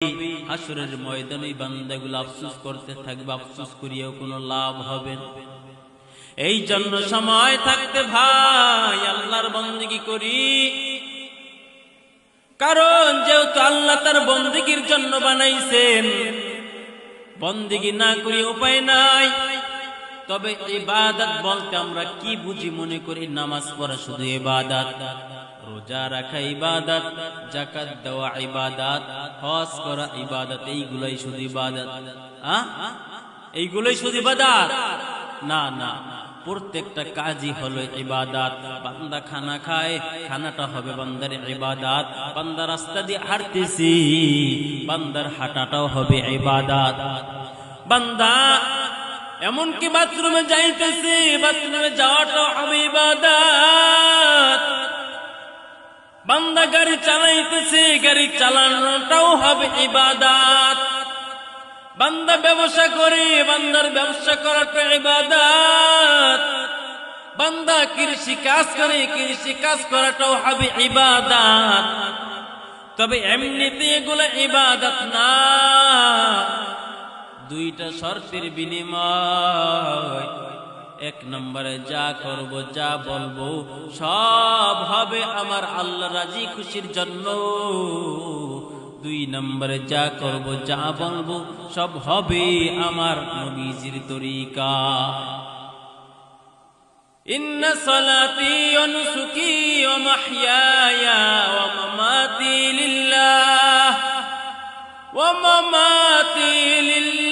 হাসরের ময়দানে বান্দাগুলো আফসোস করতে থাকবে, আফসোস করিয়েও কোনো লাভ হবে না। এই জন্য সময় থাকতে ভাই আল্লাহর বন্দেগী করি, কারণ যেহেতু আল্লাহ তার বন্দেগীর জন্য বানাইছেন, বন্দেগী না করি উপায় নাই। তবে ইবাদত বলতে আমরা কি বুঝি মনে করি? নামাজ পড়া শুধু ইবাদত, রোজা রাখা ইবাদত, যাকাত দেওয়া ইবাদত, হজ করা ইবাদত, এইগুলাই শুধু ইবাদত। এইগুলাই শুধু ইবাদত না, না, প্রত্যেকটা কাজই হলো ইবাদত। বান্দা খানা খায়, খানাটা হবে বান্দার ইবাদত। বান্দা রাস্তা দিয়ে হাঁটতেছি, বান্দার হাঁটাটাও হবে ইবাদত। বান্দা এমনকি বাথরুমে যাইতেছে, বাথরুমে যাওয়াটাও হবে ইবাদত। বান্দা গাড়ি চালাইতেছে, গাড়ি চালানোটাও হবে ইবাদত। বান্দা ব্যবসা করে, বান্দার ব্যবসা করাটা ইবাদত। বান্দা কৃষি কাজ করে, কৃষি কাজ করাটাও হবে ইবাদত। তবে এমনিতে এগুলো ইবাদত না, দুইটা শর্তের বিনিময়। এক নম্বরে যা করব, যা বলবো সব হবে আমার আল্লাহ রাজি খুশির জন্য। দুই নম্বরে যা করব, যা বলবো সব হবে আমার নবীজির তরিকা। ইন্না সালাতি ওয়া নুসুকি ওয়া মাহইয়ায়া ওয়া মামাতি লিল্লাহ ওয়া মামাতি লিল্লাহ